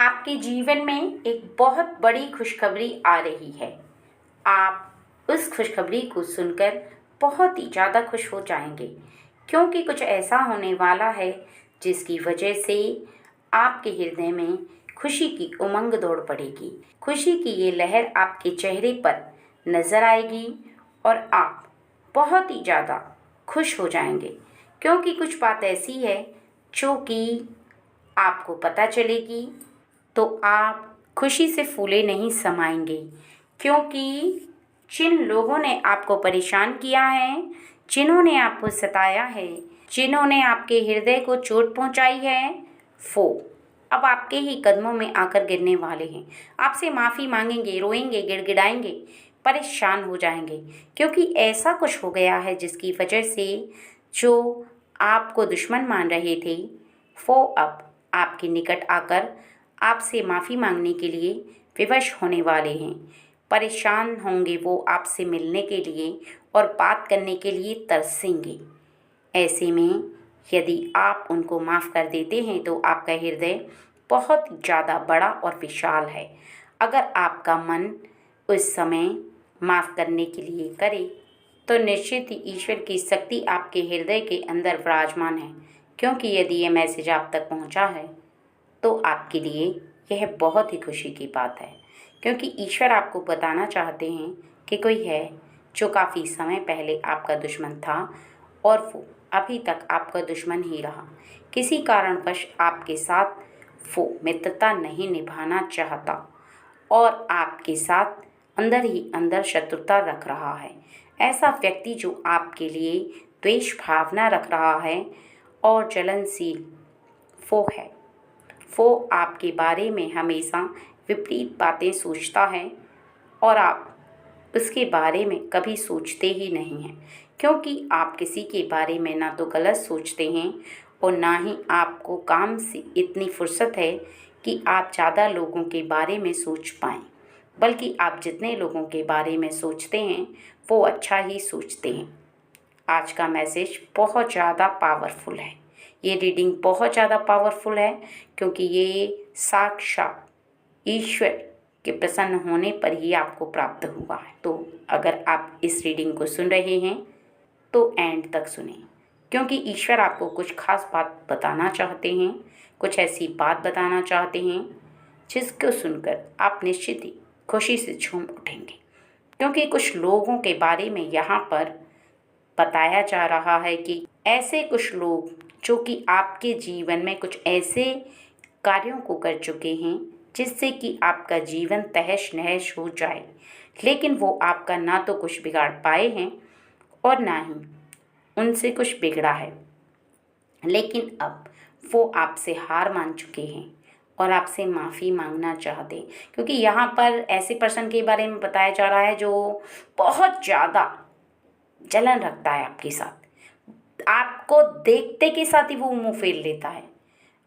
आपके जीवन में एक बहुत बड़ी खुशखबरी आ रही है। आप उस खुशखबरी को सुनकर बहुत ही ज़्यादा खुश हो जाएंगे, क्योंकि कुछ ऐसा होने वाला है जिसकी वजह से आपके हृदय में खुशी की उमंग दौड़ पड़ेगी। खुशी की ये लहर आपके चेहरे पर नज़र आएगी और आप बहुत ही ज़्यादा खुश हो जाएंगे, क्योंकि कुछ बात ऐसी है जो कि आपको पता चलेगी तो आप खुशी से फूले नहीं समाएंगे, क्योंकि जिन लोगों ने आपको परेशान किया है, जिन्होंने आपको सताया है, जिन्होंने आपके हृदय को चोट पहुंचाई है, वो अब आपके ही कदमों में आकर गिरने वाले हैं। आपसे माफ़ी मांगेंगे, रोएंगे, गिड़गिड़ाएंगे, परेशान हो जाएंगे, क्योंकि ऐसा कुछ हो गया है जिसकी वजह से जो आपको दुश्मन मान रहे थे, वो अब आपके निकट आकर आपसे माफ़ी मांगने के लिए विवश होने वाले हैं। परेशान होंगे वो आपसे मिलने के लिए और बात करने के लिए तरसेंगे। ऐसे में यदि आप उनको माफ़ कर देते हैं तो आपका हृदय बहुत ज़्यादा बड़ा और विशाल है। अगर आपका मन उस समय माफ़ करने के लिए करे तो निश्चित ही ईश्वर की शक्ति आपके हृदय के अंदर विराजमान है, क्योंकि यदि ये मैसेज आप तक पहुंचा है तो आपके लिए यह बहुत ही खुशी की बात है, क्योंकि ईश्वर आपको बताना चाहते हैं कि कोई है जो काफ़ी समय पहले आपका दुश्मन था और वो अभी तक आपका दुश्मन ही रहा। किसी कारणवश आपके साथ वो मित्रता नहीं निभाना चाहता और आपके साथ अंदर ही अंदर शत्रुता रख रहा है। ऐसा व्यक्ति जो आपके लिए द्वेष भावना रख रहा है और जलनशील वो है। वो आपके बारे में हमेशा विपरीत बातें सोचता है और आप उसके बारे में कभी सोचते ही नहीं हैं, क्योंकि आप किसी के बारे में ना तो गलत सोचते हैं और ना ही आपको काम से इतनी फुर्सत है कि आप ज़्यादा लोगों के बारे में सोच पाएँ, बल्कि आप जितने लोगों के बारे में सोचते हैं वो अच्छा ही सोचते हैं। आज का मैसेज बहुत ज़्यादा पावरफुल है। ये रीडिंग बहुत ज़्यादा पावरफुल है, क्योंकि ये साक्षात ईश्वर के प्रसन्न होने पर ही आपको प्राप्त हुआ है। तो अगर आप इस रीडिंग को सुन रहे हैं तो एंड तक सुने, क्योंकि ईश्वर आपको कुछ खास बात बताना चाहते हैं, कुछ ऐसी बात बताना चाहते हैं जिसको सुनकर आप निश्चित ही खुशी से झूम उठेंगे। क्योंकि कुछ लोगों के बारे में यहाँ पर बताया जा रहा है कि ऐसे कुछ लोग जो कि आपके जीवन में कुछ ऐसे कार्यों को कर चुके हैं जिससे कि आपका जीवन तहस नहस हो जाए, लेकिन वो आपका ना तो कुछ बिगाड़ पाए हैं और ना ही उनसे कुछ बिगड़ा है। लेकिन अब वो आपसे हार मान चुके हैं और आपसे माफ़ी मांगना चाहते हैं, क्योंकि यहाँ पर ऐसे पर्सन के बारे में बताया जा रहा है जो बहुत ज़्यादा जलन रखता है आपके साथ। आपको देखते के साथ ही वो मुंह फेर लेता है।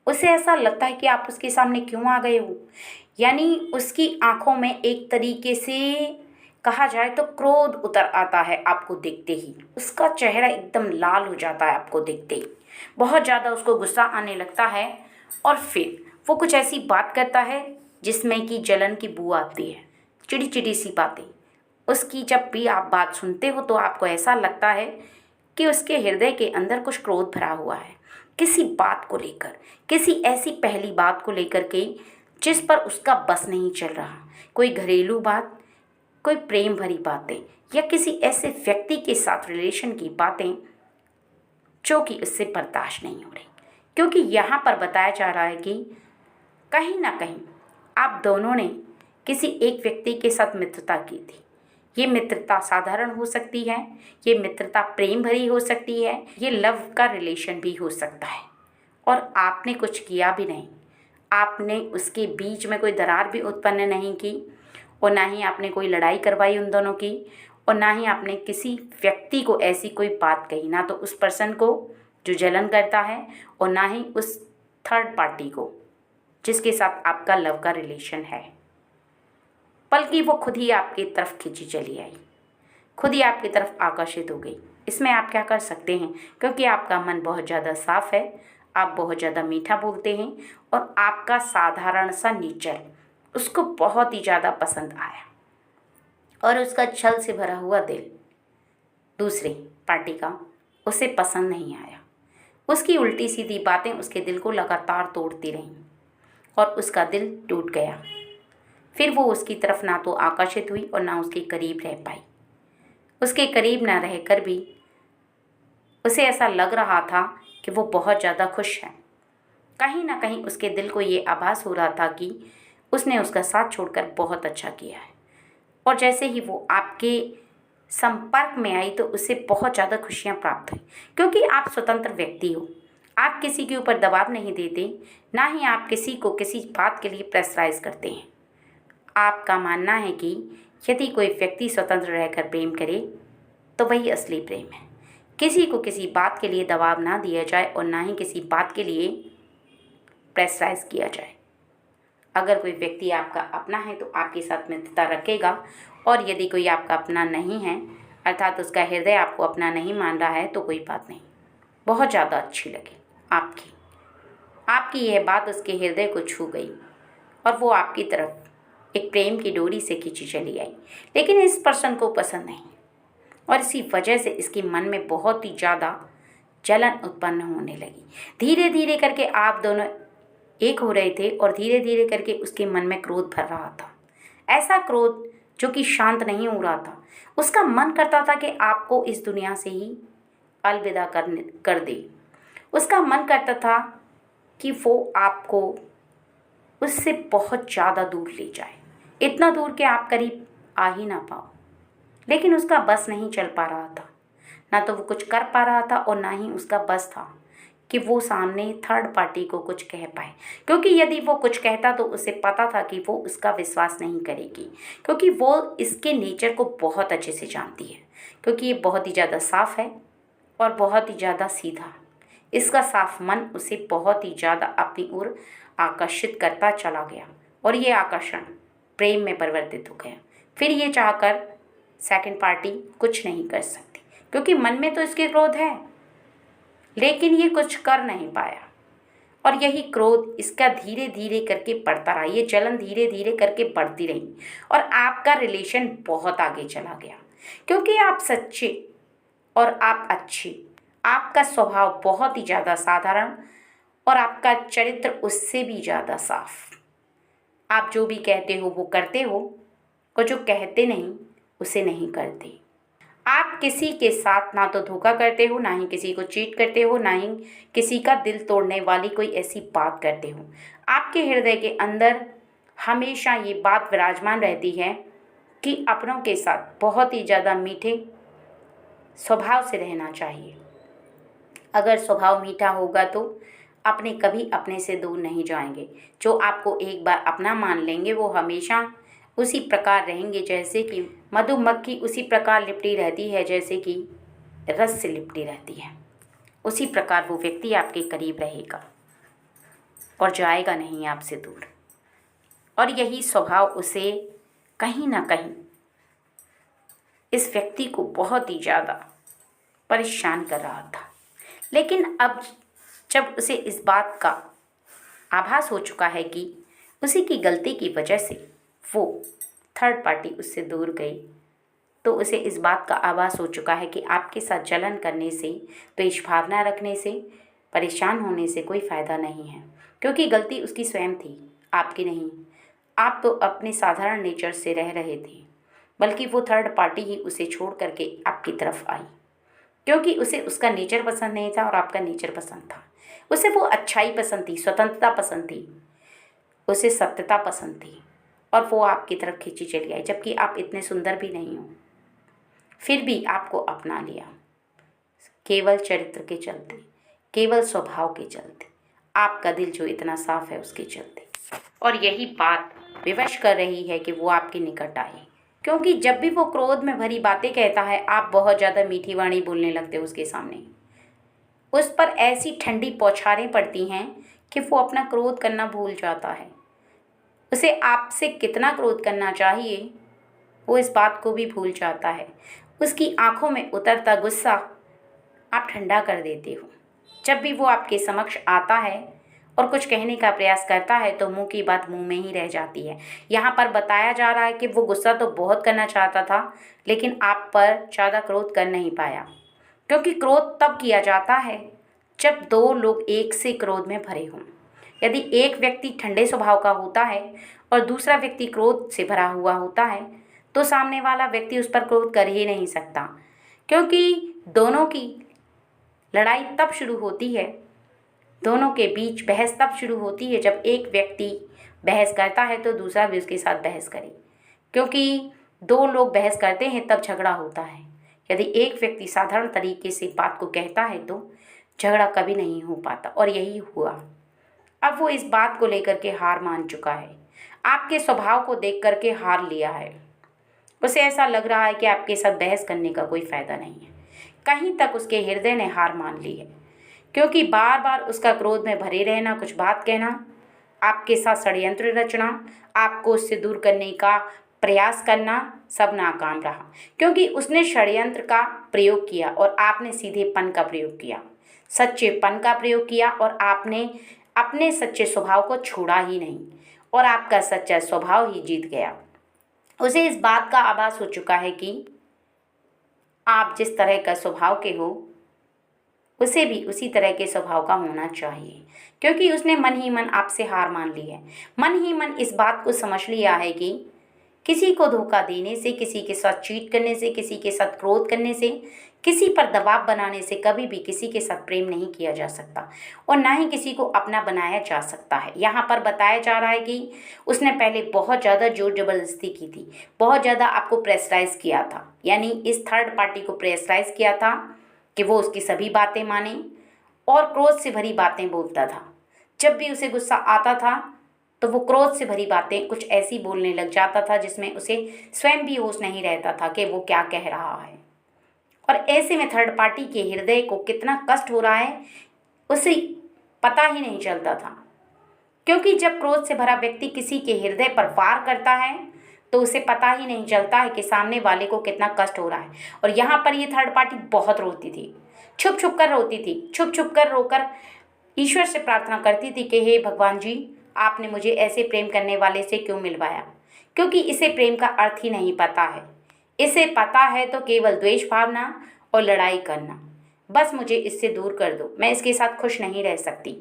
उसे ऐसा लगता है कि आप उसके सामने क्यों आ गए हो, यानी उसकी आंखों में एक तरीके से कहा जाए तो क्रोध उतर आता है आपको देखते ही। उसका चेहरा एकदम लाल हो जाता है आपको देखते ही। बहुत ज़्यादा उसको गुस्सा आने लगता है और फिर वो कुछ ऐसी बात करता है जिसमें कि जलन की बू आती है, चिड़ी चिड़ी सी बातें। उसकी जब भी आप बात सुनते हो तो आपको ऐसा लगता है कि उसके हृदय के अंदर कुछ क्रोध भरा हुआ है, किसी बात को लेकर, किसी ऐसी पहली बात को लेकर के जिस पर उसका बस नहीं चल रहा। कोई घरेलू बात, कोई प्रेम भरी बातें, या किसी ऐसे व्यक्ति के साथ रिलेशन की बातें जो कि उससे बर्दाश्त नहीं हो रही। क्योंकि यहाँ पर बताया जा रहा है कि कहीं ना कहीं आप दोनों ने किसी एक व्यक्ति के साथ मित्रता की थी। ये मित्रता साधारण हो सकती है, ये मित्रता प्रेम भरी हो सकती है, ये लव का रिलेशन भी हो सकता है, और आपने कुछ किया भी नहीं। आपने उसके बीच में कोई दरार भी उत्पन्न नहीं की और ना ही आपने कोई लड़ाई करवाई उन दोनों की, और ना ही आपने किसी व्यक्ति को ऐसी कोई बात कही, ना तो उस पर्सन को जो जलन करता है और ना ही उस थर्ड पार्टी को जिसके साथ आपका लव का रिलेशन है, बल्कि वो खुद ही आपकी तरफ खींची चली आई, खुद ही आपकी तरफ आकर्षित हो गई। इसमें आप क्या कर सकते हैं, क्योंकि आपका मन बहुत ज़्यादा साफ है, आप बहुत ज़्यादा मीठा बोलते हैं और आपका साधारण सा नेचर उसको बहुत ही ज़्यादा पसंद आया और उसका छल से भरा हुआ दिल दूसरे पार्टी का उसे पसंद नहीं आया। उसकी उल्टी सीधी बातें उसके दिल को लगातार तोड़ती रहीं और उसका दिल टूट गया। फिर वो उसकी तरफ ना तो आकर्षित हुई और ना उसके करीब रह पाई। उसके करीब ना रहकर भी उसे ऐसा लग रहा था कि वो बहुत ज़्यादा खुश है। कहीं ना कहीं उसके दिल को ये आभास हो रहा था कि उसने उसका साथ छोड़कर बहुत अच्छा किया है। और जैसे ही वो आपके संपर्क में आई तो उसे बहुत ज़्यादा खुशियाँ प्राप्त हुई, क्योंकि आप स्वतंत्र व्यक्ति हो। आप किसी के ऊपर दबाव नहीं देते, ना ही आप किसी को किसी बात के लिए प्रेशराइज करते हैं। आपका मानना है कि यदि कोई व्यक्ति स्वतंत्र रहकर प्रेम करे तो वही असली प्रेम है। किसी को किसी बात के लिए दबाव ना दिया जाए और ना ही किसी बात के लिए प्रेशराइज किया जाए। अगर कोई व्यक्ति आपका अपना है तो आपके साथ मित्रता रखेगा, और यदि कोई आपका अपना नहीं है अर्थात उसका हृदय आपको अपना नहीं मान रहा है तो कोई बात नहीं। बहुत ज़्यादा अच्छी लगी आपकी यह बात उसके हृदय को छू गई और वो आपकी तरफ एक प्रेम की डोरी से खींची चली आई। लेकिन इस पर्सन को पसंद नहीं और इसी वजह से इसके मन में बहुत ही ज़्यादा जलन उत्पन्न होने लगी। धीरे धीरे करके आप दोनों एक हो रहे थे और धीरे धीरे करके उसके मन में क्रोध भर रहा था। ऐसा क्रोध जो कि शांत नहीं हो रहा था। उसका मन करता था कि आपको इस दुनिया से ही अलविदा कर दे। उसका मन करता था कि वो आपको उससे बहुत ज़्यादा दूर ले जाए, इतना दूर कि आप करीब आ ही ना पाओ। लेकिन उसका बस नहीं चल पा रहा था, ना तो वो कुछ कर पा रहा था और ना ही उसका बस था कि वो सामने थर्ड पार्टी को कुछ कह पाए, क्योंकि यदि वो कुछ कहता तो उसे पता था कि वो उसका विश्वास नहीं करेगी, क्योंकि वो इसके नेचर को बहुत अच्छे से जानती है, क्योंकि ये बहुत ही ज़्यादा साफ़ है और बहुत ही ज़्यादा सीधा। इसका साफ मन उसे बहुत ही ज़्यादा अपनी ओर आकर्षित करता चला गया और ये आकर्षण प्रेम में परिवर्तित हो गया। फिर ये चाहकर सेकंड पार्टी कुछ नहीं कर सकती, क्योंकि मन में तो इसके क्रोध है, लेकिन ये कुछ कर नहीं पाया। और यही क्रोध इसका धीरे धीरे करके बढ़ता रहा, ये जलन धीरे धीरे करके बढ़ती रही और आपका रिलेशन बहुत आगे चला गया, क्योंकि आप सच्चे और आप अच्छे, आपका स्वभाव बहुत ही ज़्यादा साधारण और आपका चरित्र उससे भी ज़्यादा साफ। आप जो भी कहते हो वो करते हो और जो कहते नहीं उसे नहीं करते। आप किसी के साथ ना तो धोखा करते हो, ना ही किसी को चीट करते हो, ना ही किसी का दिल तोड़ने वाली कोई ऐसी बात करते हो। आपके हृदय के अंदर हमेशा ये बात विराजमान रहती है कि अपनों के साथ बहुत ही ज़्यादा मीठे स्वभाव से रहना चाहिए। अगर स्वभाव मीठा होगा तो अपने कभी अपने से दूर नहीं जाएंगे। जो आपको एक बार अपना मान लेंगे वो हमेशा उसी प्रकार रहेंगे जैसे कि मधुमक्खी उसी प्रकार लिपटी रहती है, जैसे कि रस से लिपटी रहती है। उसी प्रकार वो व्यक्ति आपके करीब रहेगा और जाएगा नहीं आपसे दूर। और यही स्वभाव उसे कहीं ना कहीं इस व्यक्ति को बहुत ही ज़्यादा परेशान कर रहा था। लेकिन अब जब उसे इस बात का आभास हो चुका है कि उसी की गलती की वजह से वो थर्ड पार्टी उससे दूर गई, तो उसे इस बात का आभास हो चुका है कि आपके साथ जलन करने से, द्वेष भावना रखने से, परेशान होने से कोई फ़ायदा नहीं है, क्योंकि गलती उसकी स्वयं थी, आपकी नहीं। आप तो अपने साधारण नेचर से रह रहे थे, बल्कि वो थर्ड पार्टी ही उसे छोड़ करके आपकी तरफ आई, क्योंकि उसे उसका नेचर पसंद नहीं था और आपका नेचर पसंद था। उसे वो अच्छाई पसंद थी, स्वतंत्रता पसंद थी, उसे सत्यता पसंद थी और वो आपकी तरफ खींची चली आई, जबकि आप इतने सुंदर भी नहीं हो। फिर भी आपको अपना लिया, केवल चरित्र के चलते, केवल स्वभाव के चलते, आपका दिल जो इतना साफ है उसके चलते। और यही बात विवश कर रही है कि वो आपके निकट आए, क्योंकि जब भी वो क्रोध में भरी बातें कहता है आप बहुत ज़्यादा मीठी वाणी बोलने लगते हो उसके सामने। उस पर ऐसी ठंडी बौछारें पड़ती हैं कि वो अपना क्रोध करना भूल जाता है। उसे आपसे कितना क्रोध करना चाहिए वो इस बात को भी भूल जाता है। उसकी आंखों में उतरता गुस्सा आप ठंडा कर देते हो जब भी वो आपके समक्ष आता है और कुछ कहने का प्रयास करता है तो मुंह की बात मुंह में ही रह जाती है। यहाँ पर बताया जा रहा है कि वो गुस्सा तो बहुत करना चाहता था, लेकिन आप पर ज़्यादा क्रोध कर नहीं पाया, क्योंकि क्रोध तब किया जाता है जब दो लोग एक से क्रोध में भरे हों। यदि एक व्यक्ति ठंडे स्वभाव का होता है और दूसरा व्यक्ति क्रोध से भरा हुआ होता है, तो सामने वाला व्यक्ति उस पर क्रोध कर ही नहीं सकता, क्योंकि दोनों की लड़ाई तब शुरू होती है, दोनों के बीच बहस तब शुरू होती है जब एक व्यक्ति बहस करता है तो दूसरा भी उसके साथ बहस करे, क्योंकि दो लोग बहस करते हैं तब झगड़ा होता है। यदि एक व्यक्ति साधारण तरीके से बात को कहता है तो झगड़ा कभी नहीं हो पाता, और यही हुआ। अब वो इस बात को लेकर के हार मान चुका है, आपके स्वभाव को देख करके हार लिया है। उसे ऐसा लग रहा है कि आपके साथ बहस करने का कोई फ़ायदा नहीं है। कहीं तक उसके हृदय ने हार मान ली है, क्योंकि बार बार उसका क्रोध में भरे रहना, कुछ बात कहना, आपके साथ षड्यंत्र रचना, आपको उससे दूर करने का प्रयास करना, सब नाकाम रहा, क्योंकि उसने षड्यंत्र का प्रयोग किया और आपने सीधेपन का प्रयोग किया, सच्चेपन का प्रयोग किया, और आपने अपने सच्चे स्वभाव को छोड़ा ही नहीं और आपका सच्चा स्वभाव ही जीत गया। उसे इस बात का आभास हो चुका है कि आप जिस तरह का स्वभाव के हो उसे भी उसी तरह के स्वभाव का होना चाहिए, क्योंकि उसने मन ही मन आपसे हार मान ली है। मन ही मन इस बात को समझ लिया है कि किसी को धोखा देने से, किसी के साथ चीट करने से, किसी के साथ क्रोध करने से, किसी पर दबाव बनाने से कभी भी किसी के साथ प्रेम नहीं किया जा सकता और ना ही किसी को अपना बनाया जा सकता है। यहाँ पर बताया जा रहा है कि उसने पहले बहुत ज़्यादा जोर ज़बरदस्ती की थी, बहुत ज़्यादा आपको प्रेशराइज़ किया था, यानी इस थर्ड पार्टी को प्रेशराइज़ किया था कि वो उसकी सभी बातें माने और क्रोध से भरी बातें बोलता था। जब भी उसे गुस्सा आता था तो वो क्रोध से भरी बातें कुछ ऐसी बोलने लग जाता था जिसमें उसे स्वयं भी होश नहीं रहता था कि वो क्या कह रहा है। और ऐसे में थर्ड पार्टी के हृदय को कितना कष्ट हो रहा है उसे पता ही नहीं चलता था, क्योंकि जब क्रोध से भरा व्यक्ति किसी के हृदय पर वार करता है तो उसे पता ही नहीं चलता है कि सामने वाले को कितना कष्ट हो रहा है। और यहाँ पर ये थर्ड पार्टी बहुत रोती थी, छुप छुप कर रोती थी, छुप छुप कर रोकर ईश्वर से प्रार्थना करती थी कि हे भगवान जी, आपने मुझे ऐसे प्रेम करने वाले से क्यों मिलवाया, क्योंकि इसे प्रेम का अर्थ ही नहीं पता है। इसे पता है तो केवल द्वेष भावना और लड़ाई करना। बस मुझे इससे दूर कर दो, मैं इसके साथ खुश नहीं रह सकती,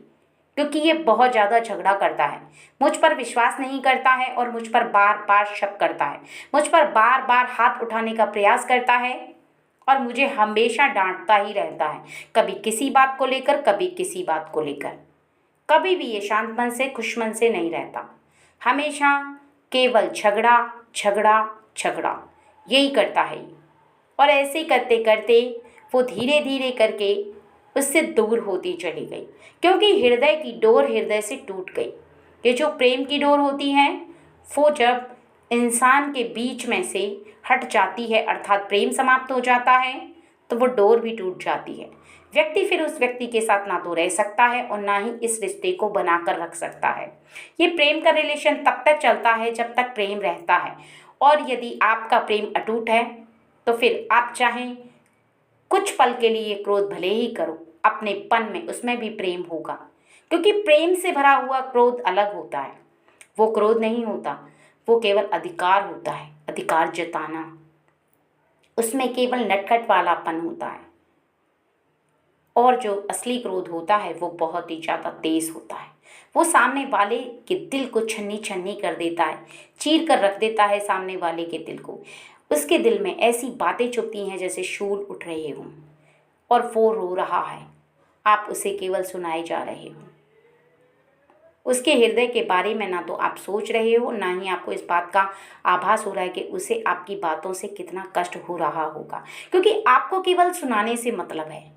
क्योंकि ये बहुत ज़्यादा झगड़ा करता है, मुझ पर विश्वास नहीं करता है और मुझ पर बार बार शक करता है, मुझ पर बार बार हाथ उठाने का प्रयास करता है और मुझे हमेशा डांटता ही रहता है, कभी किसी बात को लेकर, कभी किसी बात को लेकर। कभी भी ये शांत मन से, खुश मन से नहीं रहता, हमेशा केवल झगड़ा झगड़ा झगड़ा यही करता है। और ऐसे करते करते वो धीरे धीरे करके उससे दूर होती चली गई, क्योंकि हृदय की डोर हृदय से टूट गई। ये जो प्रेम की डोर होती है वो जब इंसान के बीच में से हट जाती है, अर्थात प्रेम समाप्त हो जाता है, तो वो डोर भी टूट जाती है। व्यक्ति फिर उस व्यक्ति के साथ ना तो रह सकता है और ना ही इस रिश्ते को बनाकर रख सकता है। ये प्रेम का रिलेशन तब तक चलता है जब तक प्रेम रहता है, और यदि आपका प्रेम अटूट है तो फिर आप चाहें कुछ पल के लिए क्रोध भले ही करो, अपने पन में उसमें भी प्रेम होगा, क्योंकि प्रेम से भरा हुआ क्रोध अलग होता है। वो क्रोध नहीं होता, वो केवल अधिकार होता है, अधिकार जताना। उसमें केवल नटखट वालापन होता है, और जो असली क्रोध होता है वो बहुत ही ज़्यादा तेज होता है। वो सामने वाले के दिल को छन्नी छन्नी कर देता है, चीर कर रख देता है सामने वाले के दिल को। उसके दिल में ऐसी बातें चुभती हैं जैसे शूल उठ रहे हों, और वो रो रहा है, आप उसे केवल सुनाए जा रहे हो। उसके हृदय के बारे में ना तो आप सोच रहे हो, ना ही आपको इस बात का आभास हो रहा है कि उसे आपकी बातों से कितना कष्ट हो रहा होगा, क्योंकि आपको केवल सुनाने से मतलब है,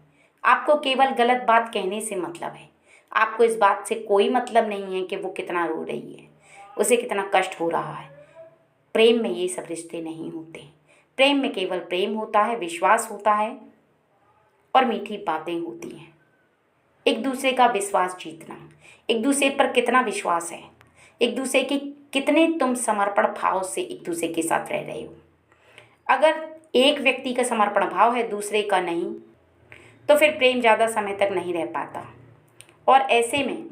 आपको केवल गलत बात कहने से मतलब है। आपको इस बात से कोई मतलब नहीं है कि वो कितना रो रही है, उसे कितना कष्ट हो रहा है। प्रेम में ये सब रिश्ते नहीं होते। प्रेम में केवल प्रेम होता है, विश्वास होता है और मीठी बातें होती हैं। एक दूसरे का विश्वास जीतना, एक दूसरे पर कितना विश्वास है, एक दूसरे की कितने तुम समर्पण भाव से एक दूसरे के साथ रह रहे हो। अगर एक व्यक्ति का समर्पण भाव है, दूसरे का नहीं, तो फिर प्रेम ज़्यादा समय तक नहीं रह पाता और ऐसे में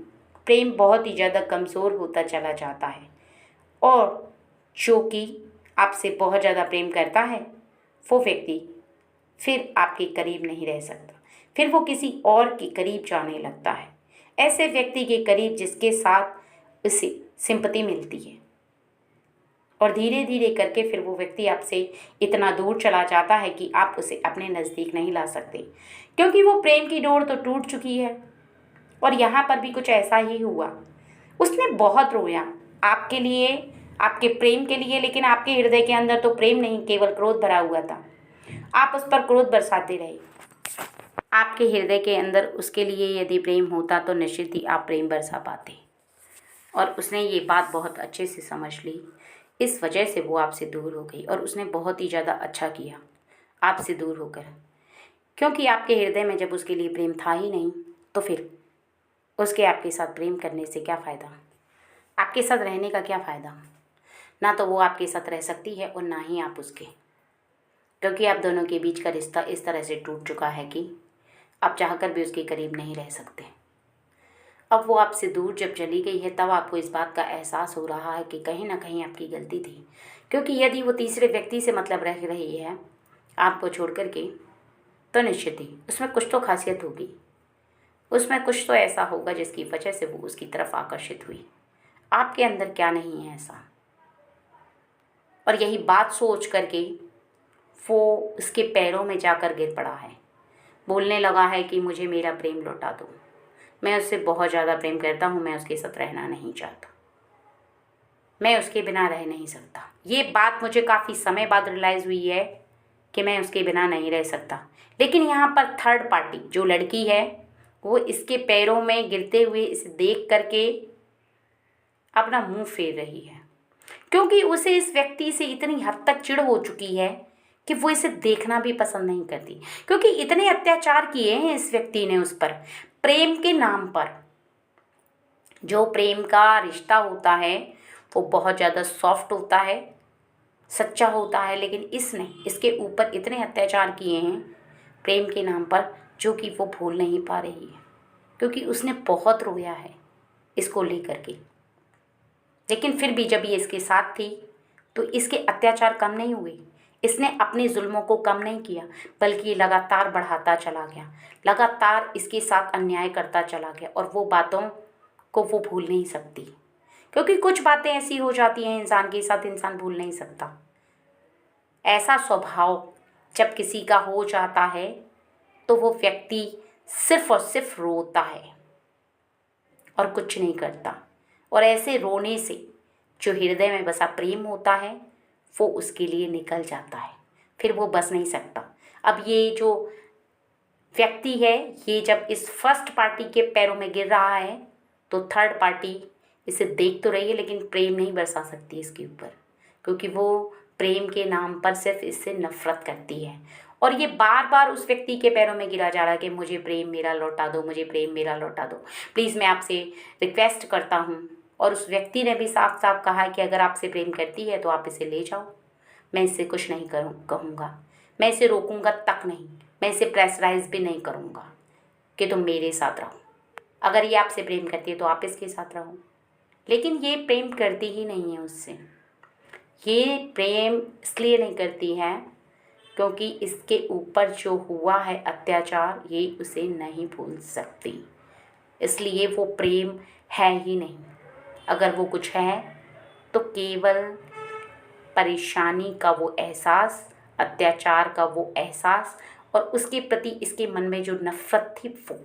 प्रेम बहुत ही ज़्यादा कमज़ोर होता चला जाता है और जो कि आपसे बहुत ज़्यादा प्रेम करता है वो व्यक्ति फिर आपके करीब नहीं रह सकता, फिर वो किसी और के करीब जाने लगता है। ऐसे व्यक्ति के करीब जिसके साथ उसे सिंपैथी मिलती है और धीरे धीरे करके फिर वो व्यक्ति आपसे इतना दूर चला जाता है कि आप उसे अपने नज़दीक नहीं ला सकते, क्योंकि वो प्रेम की डोर तो टूट चुकी है। और यहाँ पर भी कुछ ऐसा ही हुआ। उसने बहुत रोया आपके लिए, आपके प्रेम के लिए, लेकिन आपके हृदय के अंदर तो प्रेम नहीं, केवल क्रोध भरा हुआ था। आप उस पर क्रोध बरसाते रहे। आपके हृदय के अंदर उसके लिए यदि प्रेम होता तो निश्चित ही आप प्रेम बरसा पाते। और उसने ये बात बहुत अच्छे से समझ ली, इस वजह से वो आपसे दूर हो गई और उसने बहुत ही ज़्यादा अच्छा किया आपसे दूर होकर, क्योंकि आपके हृदय में जब उसके लिए प्रेम था ही नहीं तो फिर उसके आपके साथ प्रेम करने से क्या फ़ायदा, आपके साथ रहने का क्या फ़ायदा। ना तो वो आपके साथ रह सकती है और ना ही आप उसके, क्योंकि आप दोनों के बीच का रिश्ता इस तरह से टूट चुका है कि आप चाहकर भी उसके करीब नहीं रह सकते। अब वो आपसे दूर जब चली गई है तब आपको इस बात का एहसास हो रहा है कि कहीं ना कहीं आपकी गलती थी, क्योंकि यदि वो तीसरे व्यक्ति से मतलब रह रही है आपको छोड़ कर के, तो निश्चित ही उसमें कुछ तो खासियत होगी, उसमें कुछ तो ऐसा होगा जिसकी वजह से वो उसकी तरफ आकर्षित हुई। आपके अंदर क्या नहीं है ऐसा। और यही बात सोच करके वो उसके पैरों में जाकर गिर पड़ा है, बोलने लगा है कि मुझे मेरा प्रेम लौटा दो, मैं उससे बहुत ज़्यादा प्रेम करता हूँ, मैं उसके साथ रहना नहीं चाहता, मैं उसके बिना रह नहीं सकता। ये बात मुझे काफ़ी समय बाद रियलाइज़ हुई है कि मैं उसके बिना नहीं रह सकता। लेकिन यहाँ पर थर्ड पार्टी जो लड़की है वो इसके पैरों में गिरते हुए इसे देख करके अपना मुंह फेर रही है, क्योंकि उसे इस व्यक्ति से इतनी हद तक चिढ़ हो चुकी है कि वो इसे देखना भी पसंद नहीं करती, क्योंकि इतने अत्याचार किए हैं इस व्यक्ति ने उस पर प्रेम के नाम पर। जो प्रेम का रिश्ता होता है वो बहुत ज़्यादा सॉफ्ट होता है, सच्चा होता है, लेकिन इसने इसके ऊपर इतने अत्याचार किए हैं प्रेम के नाम पर जो कि वो भूल नहीं पा रही है, क्योंकि उसने बहुत रोया है इसको लेकर के। लेकिन फिर भी जब ये इसके साथ थी तो इसके अत्याचार कम नहीं हुए, इसने अपने जुल्मों को कम नहीं किया, बल्कि ये लगातार बढ़ाता चला गया, लगातार इसके साथ अन्याय करता चला गया। और वो बातों को वो भूल नहीं सकती, क्योंकि कुछ बातें ऐसी हो जाती हैं इंसान के साथ, इंसान भूल नहीं सकता। ऐसा स्वभाव जब किसी का हो जाता है तो वो व्यक्ति सिर्फ और सिर्फ रोता है और कुछ नहीं करता। और ऐसे रोने से जो हृदय में बसा प्रेम होता है वो उसके लिए निकल जाता है, फिर वो बस नहीं सकता। अब ये जो व्यक्ति है ये जब इस फर्स्ट पार्टी के पैरों में गिर रहा है तो थर्ड पार्टी इसे देख तो रही है लेकिन प्रेम नहीं बरसा सकती इसके ऊपर, क्योंकि वो प्रेम के नाम पर सिर्फ इससे नफरत करती है। और ये बार बार उस व्यक्ति के पैरों में गिरा जा रहा है कि मुझे प्रेम मेरा लौटा दो, मुझे प्रेम मेरा लौटा दो, प्लीज़ मैं आपसे रिक्वेस्ट करता हूँ। और उस व्यक्ति ने भी साफ साफ कहा है कि अगर आपसे प्रेम करती है तो आप इसे ले जाओ, मैं इससे कुछ नहीं कहूँगा, मैं इसे रोकूँगा तक नहीं, मैं इसे प्रेशराइज भी नहीं करूँगा कि तुम मेरे साथ रहो। अगर ये आपसे प्रेम करती है तो आप इसके साथ रहो। लेकिन ये प्रेम करती ही नहीं है उससे। ये प्रेम इसलिए नहीं करती है क्योंकि इसके ऊपर जो हुआ है अत्याचार ये उसे नहीं भूल सकती, इसलिए वो प्रेम है ही नहीं। अगर वो कुछ है तो केवल परेशानी का वो एहसास, अत्याचार का वो एहसास और उसके प्रति इसके मन में जो नफ़रत थी वो,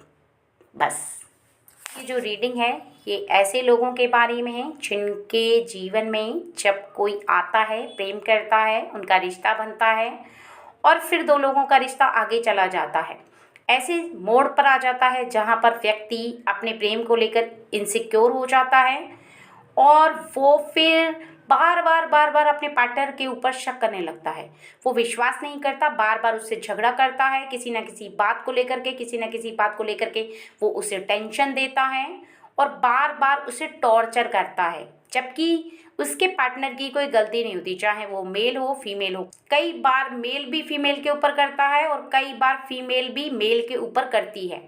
बस। ये जो रीडिंग है ये ऐसे लोगों के बारे में है जिनके जीवन में जब कोई आता है, प्रेम करता है, उनका रिश्ता बनता है और फिर दो लोगों का रिश्ता आगे चला जाता है, ऐसे मोड़ पर आ जाता है जहाँ पर व्यक्ति अपने प्रेम को लेकर इनसिक्योर हो जाता है और वो फिर बार बार अपने पार्टनर के ऊपर शक करने लगता है। वो विश्वास नहीं करता, बार बार उससे झगड़ा करता है किसी न किसी बात को लेकर के, किसी न किसी बात को लेकर के वो उसे टेंशन देता है और बार बार उसे टॉर्चर करता है। जबकि उसके पार्टनर की कोई गलती नहीं होती, चाहे वो मेल हो फीमेल हो। कई बार मेल भी फीमेल के ऊपर करता है और कई बार फीमेल भी मेल के ऊपर करती है।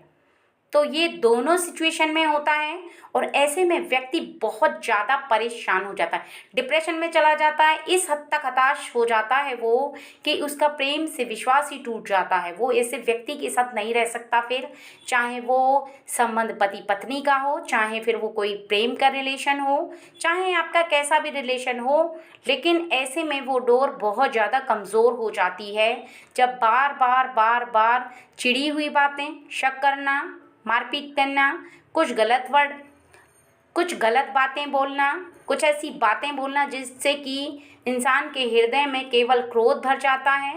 तो ये दोनों सिचुएशन में होता है और ऐसे में व्यक्ति बहुत ज़्यादा परेशान हो जाता है, डिप्रेशन में चला जाता है, इस हद तक हताश हो जाता है वो कि उसका प्रेम से विश्वास ही टूट जाता है। वो ऐसे व्यक्ति के साथ नहीं रह सकता फिर, चाहे वो संबंध पति पत्नी का हो, चाहे फिर वो कोई प्रेम का रिलेशन हो, चाहे आपका कैसा भी रिलेशन हो। लेकिन ऐसे में वो डोर बहुत ज़्यादा कमज़ोर हो जाती है जब बार बार चिड़ी हुई बातें, शक करना, मारपीट करना, कुछ गलत वर्ड, कुछ गलत बातें बोलना, कुछ ऐसी बातें बोलना जिससे कि इंसान के हृदय में केवल क्रोध भर जाता है।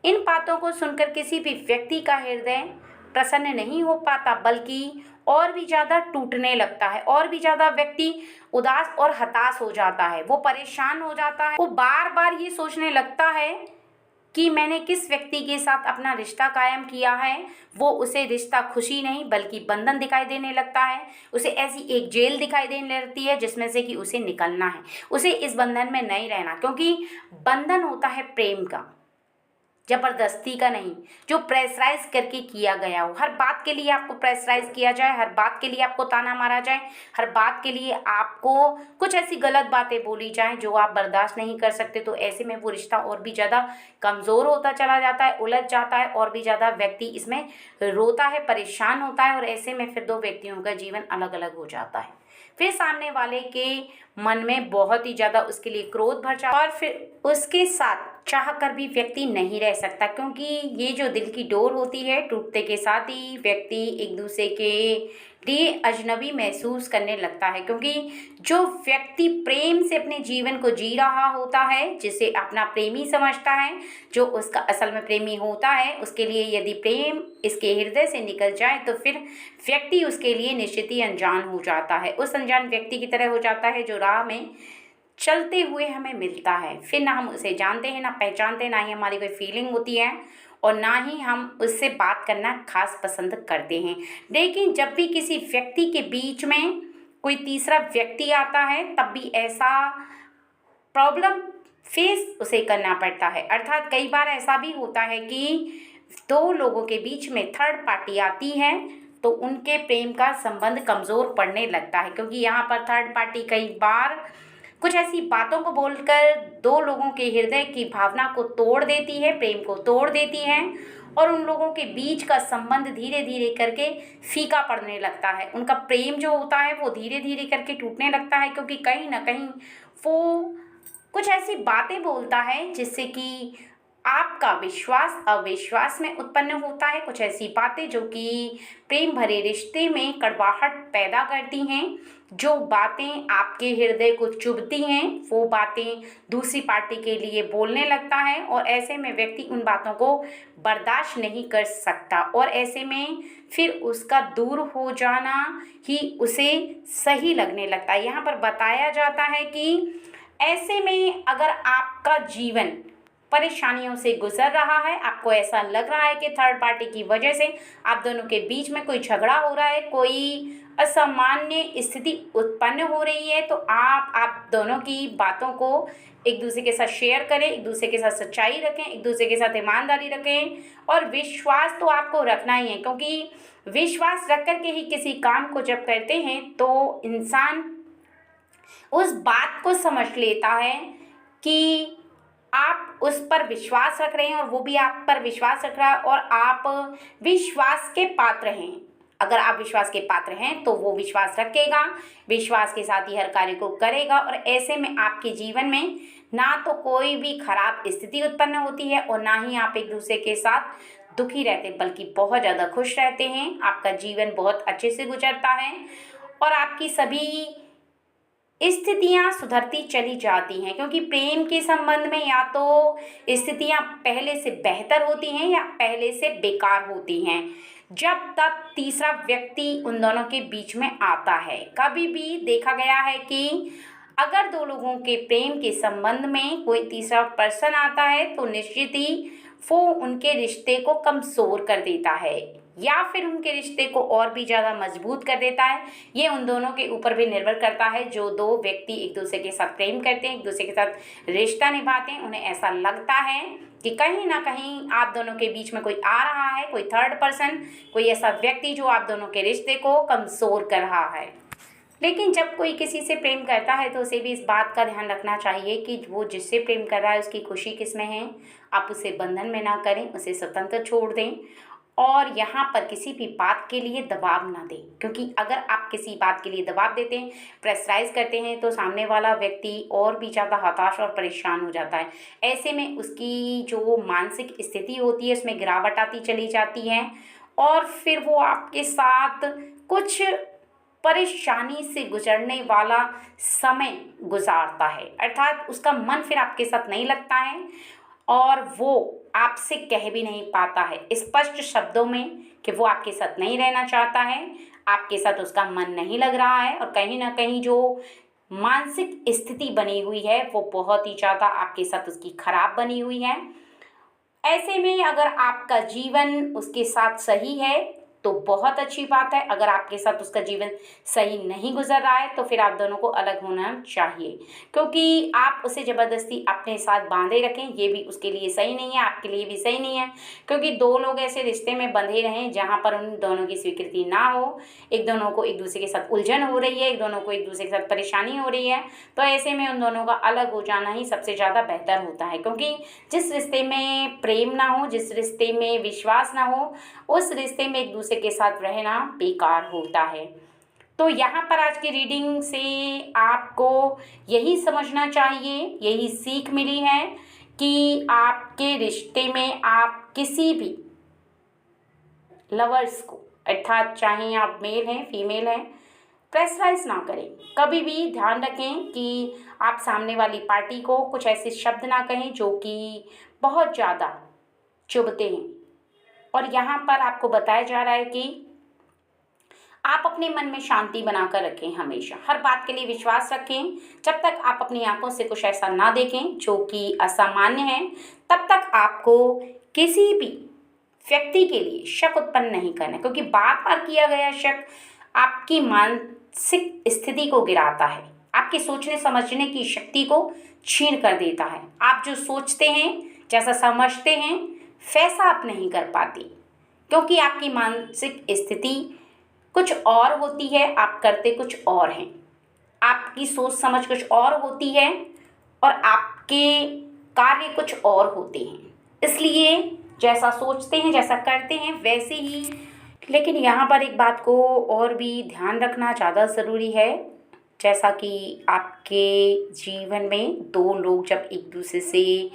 इन बातों को सुनकर किसी भी व्यक्ति का हृदय प्रसन्न नहीं हो पाता, बल्कि और भी ज़्यादा टूटने लगता है, और भी ज़्यादा व्यक्ति उदास और हताश हो जाता है, वो परेशान हो जाता है। वो बार बार ये सोचने लगता है कि मैंने किस व्यक्ति के साथ अपना रिश्ता कायम किया है। वो उसे रिश्ता खुशी नहीं बल्कि बंधन दिखाई देने लगता है। उसे ऐसी एक जेल दिखाई देने लगती है जिसमें से कि उसे निकलना है, उसे इस बंधन में नहीं रहना, क्योंकि बंधन होता है प्रेम का, जबरदस्ती का नहीं, जो प्रेशराइज करके किया गया हो। हर बात के लिए आपको प्रेशराइज किया जाए, हर बात के लिए आपको ताना मारा जाए, हर बात के लिए आपको कुछ ऐसी गलत बातें बोली जाएं जो आप बर्दाश्त नहीं कर सकते, तो ऐसे में वो रिश्ता और भी ज़्यादा कमज़ोर होता चला जाता है, उलझ जाता है, और भी ज़्यादा व्यक्ति इसमें रोता है, परेशान होता है, और ऐसे में फिर दो व्यक्तियों का जीवन अलग अलग हो जाता है। फिर सामने वाले के मन में बहुत ही ज़्यादा उसके लिए क्रोध भर जाता है और फिर उसके साथ चाह कर भी व्यक्ति नहीं रह सकता, क्योंकि ये जो दिल की डोर होती है, टूटते के साथ ही व्यक्ति एक दूसरे के लिए अजनबी महसूस करने लगता है। क्योंकि जो व्यक्ति प्रेम से अपने जीवन को जी रहा होता है, जिसे अपना प्रेमी समझता है, जो उसका असल में प्रेमी होता है, उसके लिए यदि प्रेम इसके हृदय से निकल जाए तो फिर व्यक्ति उसके लिए निश्चित ही अनजान हो जाता है, उस अनजान व्यक्ति की तरह हो जाता है जो राह में चलते हुए हमें मिलता है। फिर ना हम उसे जानते हैं, ना पहचानते, ना ही हमारी कोई फीलिंग होती है, और ना ही हम उससे बात करना खास पसंद करते हैं। लेकिन जब भी किसी व्यक्ति के बीच में कोई तीसरा व्यक्ति आता है, तब भी ऐसा प्रॉब्लम फेस उसे करना पड़ता है। अर्थात कई बार ऐसा भी होता है कि दो लोगों के बीच में थर्ड पार्टी आती है, तो उनके प्रेम का संबंध कमज़ोर पड़ने लगता है, क्योंकि यहाँ पर थर्ड पार्टी कई बार कुछ ऐसी बातों को बोलकर दो लोगों के हृदय की भावना को तोड़ देती है, प्रेम को तोड़ देती है, और उन लोगों के बीच का संबंध धीरे धीरे करके फीका पड़ने लगता है। उनका प्रेम जो होता है वो धीरे धीरे करके टूटने लगता है, क्योंकि कहीं ना कहीं वो कुछ ऐसी बातें बोलता है जिससे कि आपका विश्वास अविश्वास में उत्पन्न होता है। कुछ ऐसी बातें जो कि प्रेम भरे रिश्ते में कड़वाहट पैदा करती हैं, जो बातें आपके हृदय को चुभती हैं, वो बातें दूसरी पार्टी के लिए बोलने लगता है, और ऐसे में व्यक्ति उन बातों को बर्दाश्त नहीं कर सकता, और ऐसे में फिर उसका दूर हो जाना ही उसे सही लगने लगता है। यहाँ पर बताया जाता है कि ऐसे में अगर आपका जीवन परेशानियों से गुजर रहा है, आपको ऐसा लग रहा है कि थर्ड पार्टी की वजह से आप दोनों के बीच में कोई झगड़ा हो रहा है, कोई असामान्य स्थिति उत्पन्न हो रही है, तो आप दोनों की बातों को एक दूसरे के साथ शेयर करें, एक दूसरे के साथ सच्चाई रखें, एक दूसरे के साथ ईमानदारी रखें, और विश्वास तो आपको रखना ही है, क्योंकि विश्वास रख कर के ही किसी काम को जब करते हैं तो इंसान उस बात को समझ लेता है कि आप उस पर विश्वास रख रहे हैं और वो भी आप पर विश्वास रख रहा है, और आप विश्वास के पात्र हैं। अगर आप विश्वास के पात्र हैं तो वो विश्वास रखेगा, विश्वास के साथ ही हर कार्य को करेगा, और ऐसे में आपके जीवन में ना तो कोई भी खराब स्थिति उत्पन्न होती है और ना ही आप एक दूसरे के साथ दुखी रहते, बल्कि बहुत ज़्यादा खुश रहते हैं। आपका जीवन बहुत अच्छे से गुजरता है और आपकी सभी स्थितियां सुधरती चली जाती हैं, क्योंकि प्रेम के संबंध में या तो स्थितियां पहले से बेहतर होती हैं या पहले से बेकार होती हैं, जब तक तीसरा व्यक्ति उन दोनों के बीच में आता है। कभी भी देखा गया है कि अगर दो लोगों के प्रेम के संबंध में कोई तीसरा पर्सन आता है तो निश्चित ही वो उनके रिश्ते को कमज़ोर कर देता है। या फिर उनके रिश्ते को और भी ज़्यादा मजबूत कर देता है। ये उन दोनों के ऊपर भी निर्भर करता है। जो दो व्यक्ति एक दूसरे के साथ प्रेम करते हैं, एक दूसरे के साथ रिश्ता निभाते हैं, उन्हें ऐसा लगता है कि कहीं ना कहीं आप दोनों के बीच में कोई आ रहा है, कोई थर्ड पर्सन, कोई ऐसा व्यक्ति जो आप दोनों के रिश्ते को कमज़ोर कर रहा है। लेकिन जब कोई किसी से प्रेम करता है तो उसे भी इस बात का ध्यान रखना चाहिए कि वो जिससे प्रेम कर रहा है उसकी खुशी किस में है। आप उसे बंधन में ना करें, उसे स्वतंत्र छोड़ दें और यहाँ पर किसी भी बात के लिए दबाव ना दें, क्योंकि अगर आप किसी बात के लिए दबाव देते हैं, प्रेशराइज करते हैं, तो सामने वाला व्यक्ति और भी ज़्यादा हताश और परेशान हो जाता है। ऐसे में उसकी जो मानसिक स्थिति होती है उसमें गिरावट आती चली जाती है और फिर वो आपके साथ कुछ परेशानी से गुजरने वाला समय गुजारता है, अर्थात उसका मन फिर आपके साथ नहीं लगता है और वो आपसे कह भी नहीं पाता है स्पष्ट शब्दों में कि वो आपके साथ नहीं रहना चाहता है, आपके साथ उसका मन नहीं लग रहा है और कहीं ना कहीं जो मानसिक स्थिति बनी हुई है वो बहुत ही ज़्यादा आपके साथ उसकी खराब बनी हुई है। ऐसे में अगर आपका जीवन उसके साथ सही है तो बहुत अच्छी बात है। अगर आपके साथ उसका जीवन सही नहीं गुजर रहा है तो फिर आप दोनों को अलग होना चाहिए, क्योंकि आप उसे ज़बरदस्ती अपने साथ बांधे रखें ये भी उसके लिए सही नहीं है, आपके लिए भी सही नहीं है। क्योंकि दो लोग ऐसे रिश्ते में बंधे रहें जहाँ पर उन दोनों की स्वीकृति ना हो, एक दोनों को एक दूसरे के साथ उलझन हो रही है, एक दोनों को एक दूसरे के साथ परेशानी हो रही है, तो ऐसे में उन दोनों का अलग हो जाना ही सबसे ज़्यादा बेहतर होता है। क्योंकि जिस रिश्ते में प्रेम ना हो, जिस रिश्ते में विश्वास ना हो, उस रिश्ते में एक दूसरे के साथ रहना बेकार होता है। तो यहाँ पर आज की रीडिंग से आपको यही समझना चाहिए, यही सीख मिली है कि आपके रिश्ते में आप किसी भी लवर्स को, अर्थात चाहे आप मेल हैं फीमेल हैं, प्रेशराइज ना करें। कभी भी ध्यान रखें कि आप सामने वाली पार्टी को कुछ ऐसे शब्द ना कहें जो कि बहुत ज़्यादा चुभते हैं। और यहाँ पर आपको बताया जा रहा है कि आप अपने मन में शांति बनाकर रखें, हमेशा हर बात के लिए विश्वास रखें। जब तक आप अपनी आंखों से कुछ ऐसा ना देखें जो कि असामान्य है, तब तक आपको किसी भी व्यक्ति के लिए शक उत्पन्न नहीं करना, क्योंकि बार बार किया गया शक आपकी मानसिक स्थिति को गिराता है, आपके सोचने समझने की शक्ति को छीन कर देता है। आप जो सोचते हैं, जैसा समझते हैं, वैसा आप नहीं कर पाती, क्योंकि आपकी मानसिक स्थिति कुछ और होती है, आप करते कुछ और हैं। आपकी सोच समझ कुछ और होती है और आपके कार्य कुछ और होते हैं। इसलिए जैसा सोचते हैं, जैसा करते हैं, वैसे ही। लेकिन यहाँ पर एक बात को और भी ध्यान रखना ज़्यादा ज़रूरी है, जैसा कि आपके जीवन में दो लोग जब एक दूसरे से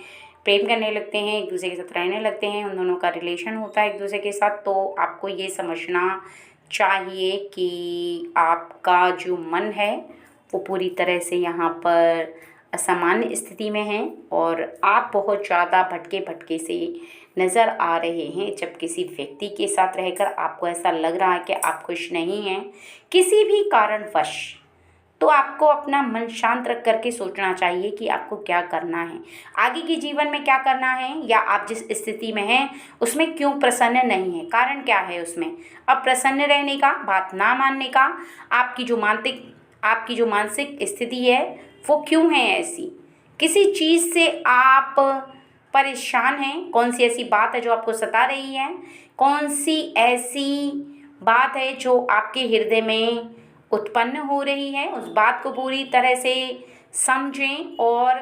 प्रेम करने लगते हैं, एक दूसरे के साथ रहने लगते हैं, उन दोनों का रिलेशन होता है एक दूसरे के साथ, तो आपको ये समझना चाहिए कि आपका जो मन है वो पूरी तरह से यहाँ पर असामान्य स्थिति में है और आप बहुत ज़्यादा भटके भटके से नज़र आ रहे हैं। जब किसी व्यक्ति के साथ रहकर आपको ऐसा लग रहा है कि आप खुश नहीं हैं किसी भी कारणवश, तो आपको अपना मन शांत रख करके सोचना चाहिए कि आपको क्या करना है, आगे के जीवन में क्या करना है, या आप जिस स्थिति में हैं उसमें क्यों प्रसन्न नहीं है, कारण क्या है उसमें अप्रसन्न रहने का, बात ना मानने का, आपकी जो मानसिक स्थिति है वो क्यों है ऐसी, किसी चीज़ से आप परेशान हैं, कौन सी ऐसी बात है जो आपको सता रही है, कौन सी ऐसी बात है जो आपके हृदय में उत्पन्न हो रही है। उस बात को पूरी तरह से समझें और